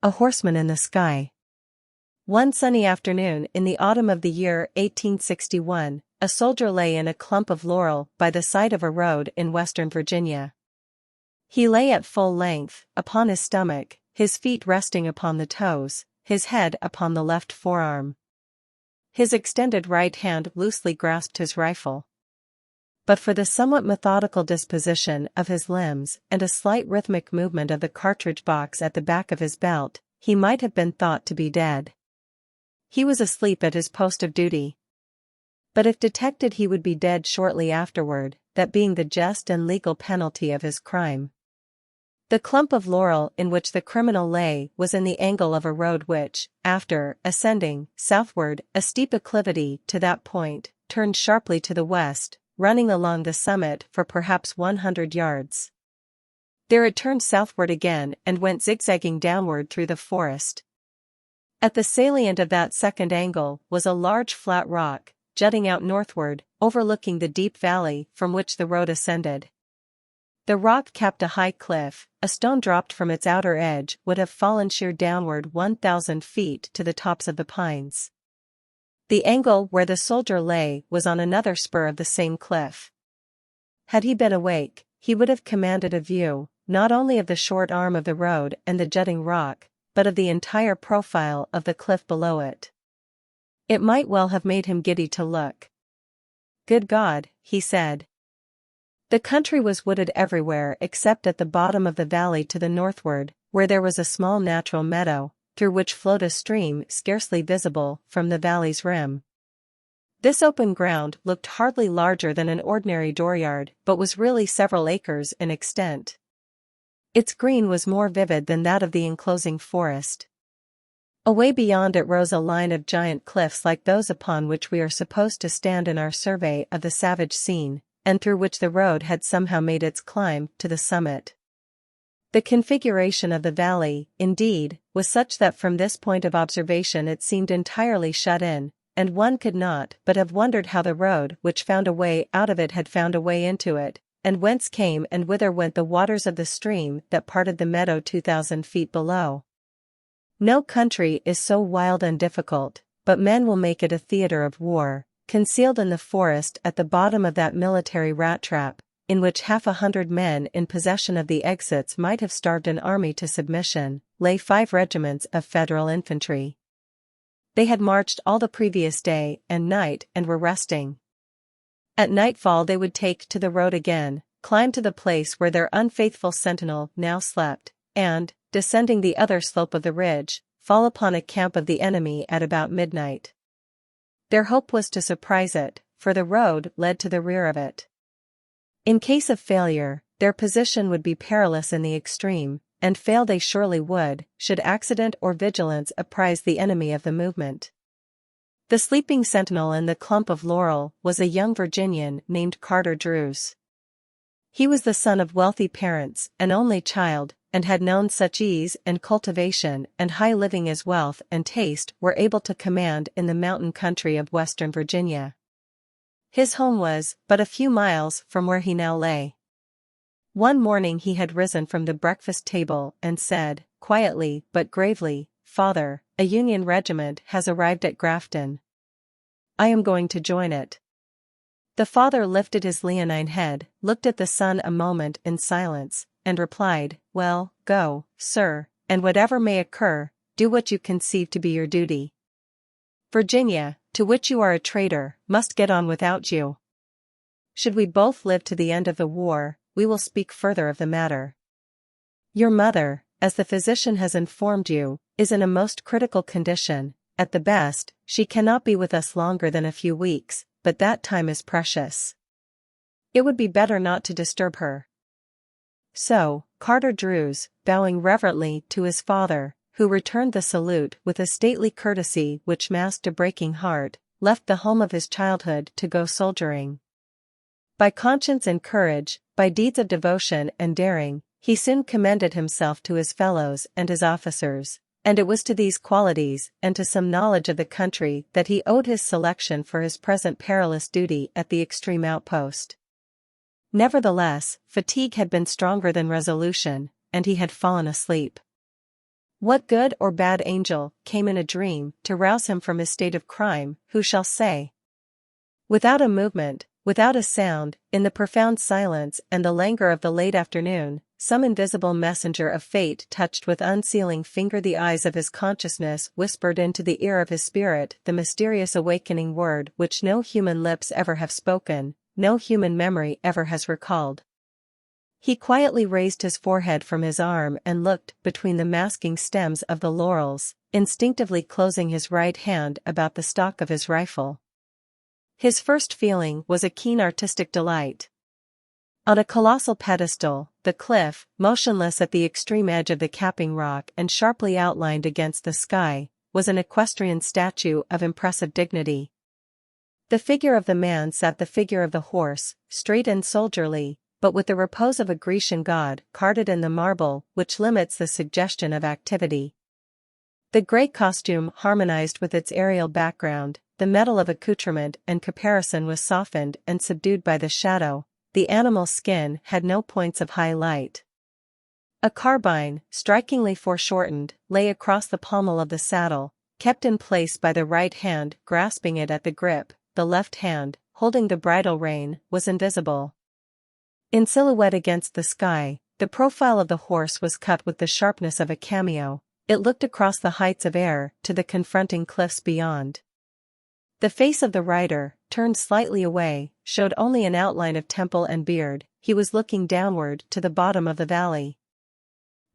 A Horseman in the Sky. One sunny afternoon in the autumn of the year 1861, a soldier lay in a clump of laurel by the side of a road in western Virginia. He lay at full length, upon his stomach, his feet resting upon the toes, his head upon the left forearm. His extended right hand loosely grasped his rifle. But for the somewhat methodical disposition of his limbs and a slight rhythmic movement of the cartridge box at the back of his belt, he might have been thought to be dead. He was asleep at his post of duty. But if detected he would be dead shortly afterward, that being the just and legal penalty of his crime. The clump of laurel in which the criminal lay was in the angle of a road which, after ascending southward a steep acclivity to that point, turned sharply to the west, running along the summit for perhaps 100 yards. There it turned southward again and went zigzagging downward through the forest. At the salient of that second angle was a large flat rock, jutting out northward, overlooking the deep valley from which the road ascended. The rock capped a high cliff. A stone dropped from its outer edge would have fallen sheer downward 1,000 feet to the tops of the pines. The angle where the soldier lay was on another spur of the same cliff. Had he been awake, he would have commanded a view, not only of the short arm of the road and the jutting rock, but of the entire profile of the cliff below it. It might well have made him giddy to look. "Good God," he said. The country was wooded everywhere except at the bottom of the valley to the northward, where there was a small natural meadow, through which flowed a stream scarcely visible from the valley's rim. This open ground looked hardly larger than an ordinary dooryard, but was really several acres in extent. Its green was more vivid than that of the enclosing forest. Away beyond it rose a line of giant cliffs like those upon which we are supposed to stand in our survey of the savage scene, and through which the road had somehow made its climb to the summit. The configuration of the valley, indeed, was such that from this point of observation it seemed entirely shut in, and one could not but have wondered how the road which found a way out of it had found a way into it, and whence came and whither went the waters of the stream that parted the meadow 2,000 feet below. No country is so wild and difficult, but men will make it a theater of war. Concealed in the forest at the bottom of that military rat-trap, in which 100 men in possession of the exits might have starved an army to submission, lay 5 regiments of Federal infantry. They had marched all the previous day and night and were resting. At nightfall they would take to the road again, climb to the place where their unfaithful sentinel now slept, and, descending the other slope of the ridge, fall upon a camp of the enemy at about midnight. Their hope was to surprise it, for the road led to the rear of it. In case of failure, their position would be perilous in the extreme, and fail they surely would, should accident or vigilance apprise the enemy of the movement. The sleeping sentinel in the clump of laurel was a young Virginian named Carter Drews. He was the son of wealthy parents, an only child, and had known such ease and cultivation and high living as wealth and taste were able to command in the mountain country of western Virginia. His home was but a few miles from where he now lay. One morning he had risen from the breakfast table and said, quietly but gravely, "Father, a Union regiment has arrived at Grafton. I am going to join it." The father lifted his leonine head, looked at the son a moment in silence, and replied, "Well, go, sir, and whatever may occur, do what you conceive to be your duty. Virginia, to which you are a traitor, must get on without you. Should we both live to the end of the war, we will speak further of the matter. Your mother, as the physician has informed you, is in a most critical condition. At the best, she cannot be with us longer than a few weeks, but that time is precious. It would be better not to disturb her." So, Carter Drews, bowing reverently to his father, who returned the salute with a stately courtesy which masked a breaking heart, left the home of his childhood to go soldiering. By conscience and courage, by deeds of devotion and daring, he soon commended himself to his fellows and his officers, and it was to these qualities and to some knowledge of the country that he owed his selection for his present perilous duty at the extreme outpost. Nevertheless, fatigue had been stronger than resolution, and he had fallen asleep. What good or bad angel came in a dream to rouse him from his state of crime, who shall say? Without a movement, without a sound, in the profound silence and the languor of the late afternoon, some invisible messenger of fate touched with unsealing finger the eyes of his consciousness, whispered into the ear of his spirit the mysterious awakening word which no human lips ever have spoken, no human memory ever has recalled. He quietly raised his forehead from his arm and looked between the masking stems of the laurels, instinctively closing his right hand about the stock of his rifle. His first feeling was a keen artistic delight. On a colossal pedestal, the cliff, motionless at the extreme edge of the capping rock and sharply outlined against the sky, was an equestrian statue of impressive dignity. The figure of the man sat the figure of the horse, straight and soldierly, but with the repose of a Grecian god carved in the marble which limits the suggestion of activity. The grey costume harmonized with its aerial background, the metal of accoutrement and caparison was softened and subdued by the shadow, the animal's skin had no points of high light. A carbine, strikingly foreshortened, lay across the pommel of the saddle, kept in place by the right hand grasping it at the grip, the left hand, holding the bridle rein, was invisible. In silhouette against the sky, the profile of the horse was cut with the sharpness of a cameo. It looked across the heights of air to the confronting cliffs beyond. The face of the rider, turned slightly away, showed only an outline of temple and beard. He was looking downward to the bottom of the valley.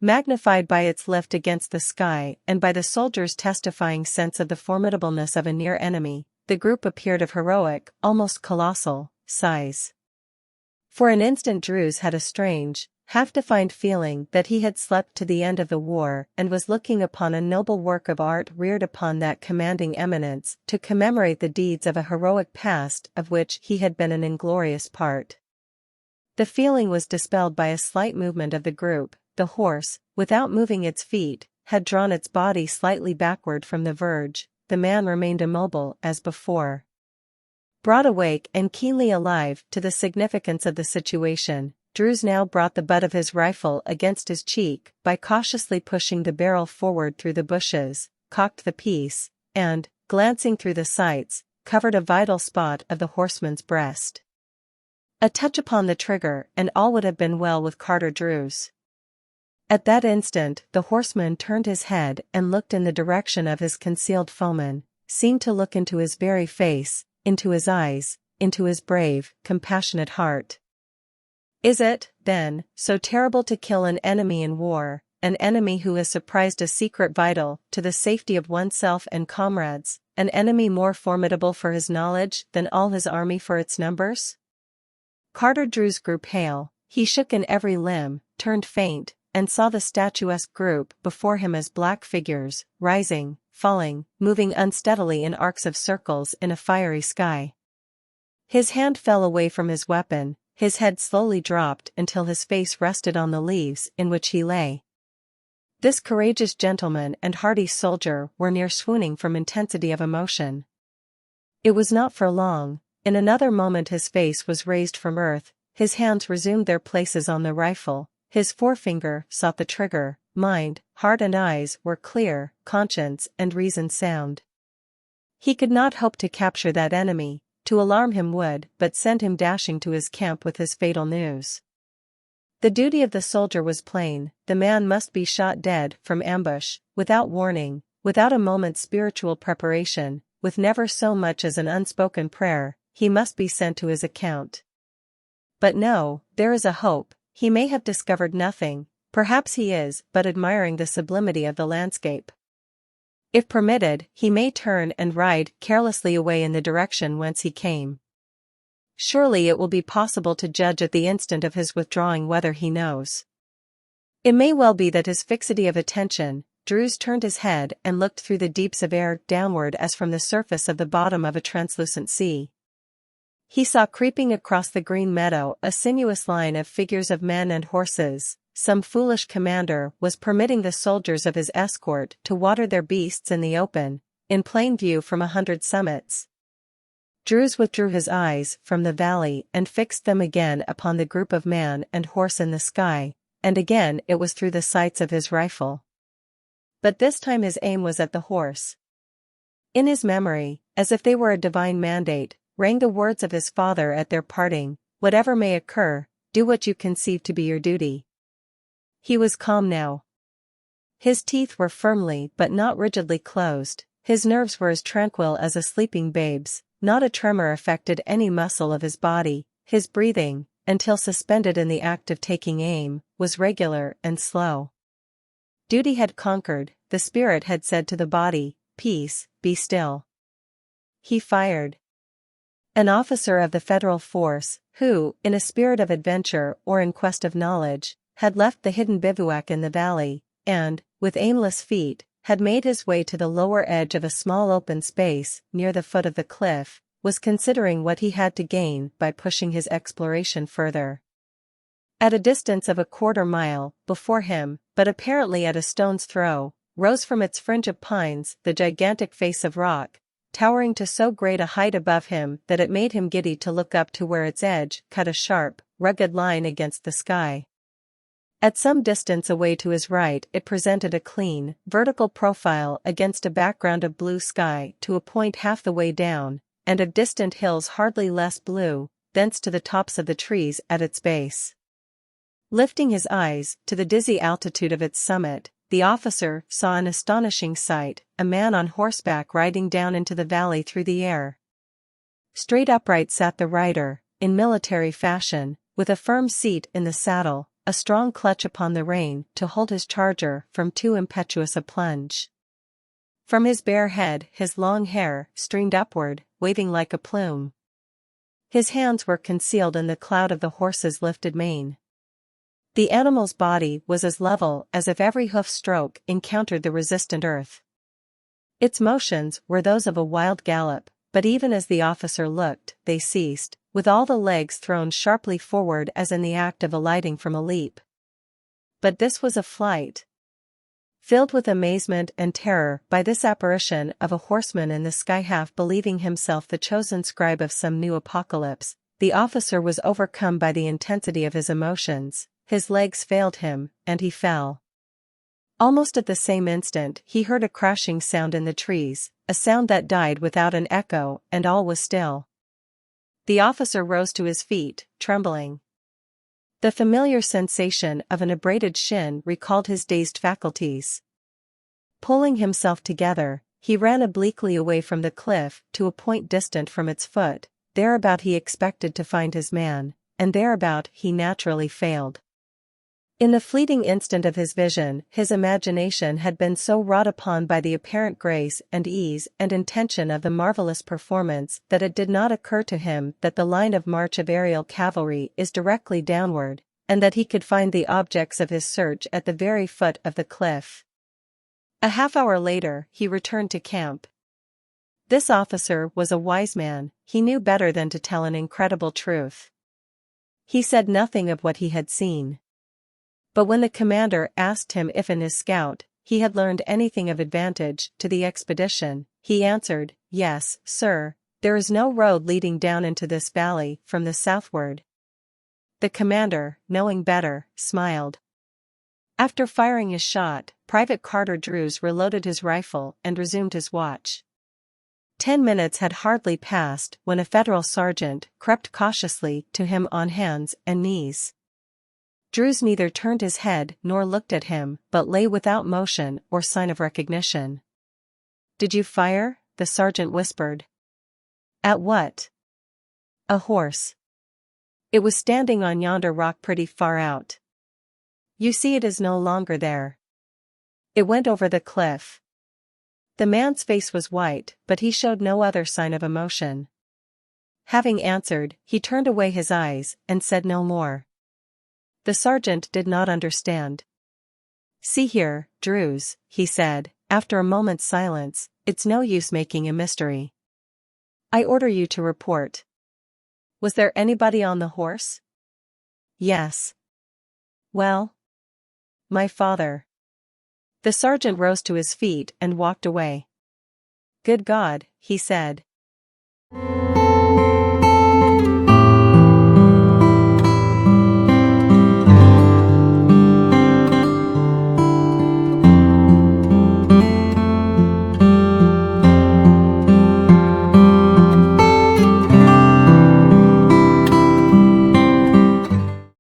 Magnified by its lift against the sky and by the soldier's testifying sense of the formidableness of a near enemy, the group appeared of heroic, almost colossal, size. For an instant Drews had a strange, half-defined feeling that he had slept to the end of the war and was looking upon a noble work of art reared upon that commanding eminence to commemorate the deeds of a heroic past of which he had been an inglorious part. The feeling was dispelled by a slight movement of the group. The horse, without moving its feet, had drawn its body slightly backward from the verge. The man remained immobile as before. Broad awake and keenly alive to the significance of the situation, Drews now brought the butt of his rifle against his cheek by cautiously pushing the barrel forward through the bushes, cocked the piece, and, glancing through the sights, covered a vital spot of the horseman's breast. A touch upon the trigger and all would have been well with Carter Drews. At that instant the horseman turned his head and looked in the direction of his concealed foeman, seemed to look into his very face, into his eyes, into his brave, compassionate heart. Is it, then, so terrible to kill an enemy in war, an enemy who has surprised a secret vital to the safety of oneself and comrades, an enemy more formidable for his knowledge than all his army for its numbers? Carter Drews grew pale, he shook in every limb, turned faint, and saw the statuesque group before him as black figures, rising, falling, moving unsteadily in arcs of circles in a fiery sky. His hand fell away from his weapon, his head slowly dropped until his face rested on the leaves in which he lay. This courageous gentleman and hardy soldier were near swooning from intensity of emotion. It was not for long. In another moment his face was raised from earth, his hands resumed their places on the rifle, his forefinger sought the trigger, mind, heart and eyes were clear, conscience and reason sound. He could not hope to capture that enemy. To alarm him would but send him dashing to his camp with his fatal news. The duty of the soldier was plain, the man must be shot dead from ambush, without warning, without a moment's spiritual preparation, with never so much as an unspoken prayer, he must be sent to his account. But no, there is a hope, he may have discovered nothing, perhaps he is but admiring the sublimity of the landscape. If permitted, he may turn and ride carelessly away in the direction whence he came. Surely it will be possible to judge at the instant of his withdrawing whether he knows. It may well be that his fixity of attention. Drews turned his head and looked through the deeps of air downward as from the surface of the bottom of a translucent sea. He saw creeping across the green meadow a sinuous line of figures of men and horses. Some foolish commander was permitting the soldiers of his escort to water their beasts in the open, in plain view from 100 summits. Drews withdrew his eyes from the valley and fixed them again upon the group of man and horse in the sky, and again it was through the sights of his rifle. But this time his aim was at the horse. In his memory, as if they were a divine mandate, rang the words of his father at their parting, "Whatever may occur, do what you conceive to be your duty." He was calm now. His teeth were firmly but not rigidly closed, his nerves were as tranquil as a sleeping babe's, not a tremor affected any muscle of his body, his breathing, until suspended in the act of taking aim, was regular and slow. Duty had conquered, the spirit had said to the body, "Peace, be still." He fired. An officer of the federal force, who, in a spirit of adventure or in quest of knowledge, had left the hidden bivouac in the valley, and, with aimless feet, had made his way to the lower edge of a small open space near the foot of the cliff, was considering what he had to gain by pushing his exploration further. At a distance of a quarter-mile before him, but apparently at a stone's throw, rose from its fringe of pines the gigantic face of rock, towering to so great a height above him that it made him giddy to look up to where its edge cut a sharp, rugged line against the sky. At some distance away to his right it presented a clean, vertical profile against a background of blue sky to a point half the way down, and of distant hills hardly less blue, thence to the tops of the trees at its base. Lifting his eyes to the dizzy altitude of its summit, the officer saw an astonishing sight, a man on horseback riding down into the valley through the air. Straight upright sat the rider, in military fashion, with a firm seat in the saddle, a strong clutch upon the rein to hold his charger from too impetuous a plunge. From his bare head his long hair streamed upward, waving like a plume. His hands were concealed in the cloud of the horse's lifted mane. The animal's body was as level as if every hoof stroke encountered the resistant earth. Its motions were those of a wild gallop, but even as the officer looked, they ceased, with all the legs thrown sharply forward as in the act of alighting from a leap. But this was a flight. Filled with amazement and terror by this apparition of a horseman in the sky, half believing himself the chosen scribe of some new apocalypse, the officer was overcome by the intensity of his emotions, his legs failed him, and he fell. Almost at the same instant he heard a crashing sound in the trees, a sound that died without an echo, and all was still. The officer rose to his feet, trembling. The familiar sensation of an abraded shin recalled his dazed faculties. Pulling himself together, he ran obliquely away from the cliff to a point distant from its foot. Thereabout he expected to find his man, and thereabout he naturally failed. In the fleeting instant of his vision, his imagination had been so wrought upon by the apparent grace and ease and intention of the marvelous performance that it did not occur to him that the line of march of aerial cavalry is directly downward, and that he could find the objects of his search at the very foot of the cliff. A half-hour later, he returned to camp. This officer was a wise man, he knew better than to tell an incredible truth. He said nothing of what he had seen. But when the commander asked him if in his scout he had learned anything of advantage to the expedition, he answered, "Yes, sir, there is no road leading down into this valley from the southward." The commander, knowing better, smiled. After firing his shot, Private Carter Drews reloaded his rifle and resumed his watch. 10 minutes had hardly passed when a federal sergeant crept cautiously to him on hands and knees. Drews neither turned his head nor looked at him, but lay without motion or sign of recognition. "Did you fire?" the sergeant whispered. "At what?" "A horse. It was standing on yonder rock pretty far out. You see it is no longer there. It went over the cliff." The man's face was white, but he showed no other sign of emotion. Having answered, he turned away his eyes and said no more. The sergeant did not understand. "See here, Drews," he said, after a moment's silence, "it's no use making a mystery. I order you to report. Was there anybody on the horse?" "Yes." "Well?" "My father." The sergeant rose to his feet and walked away. "Good God," he said,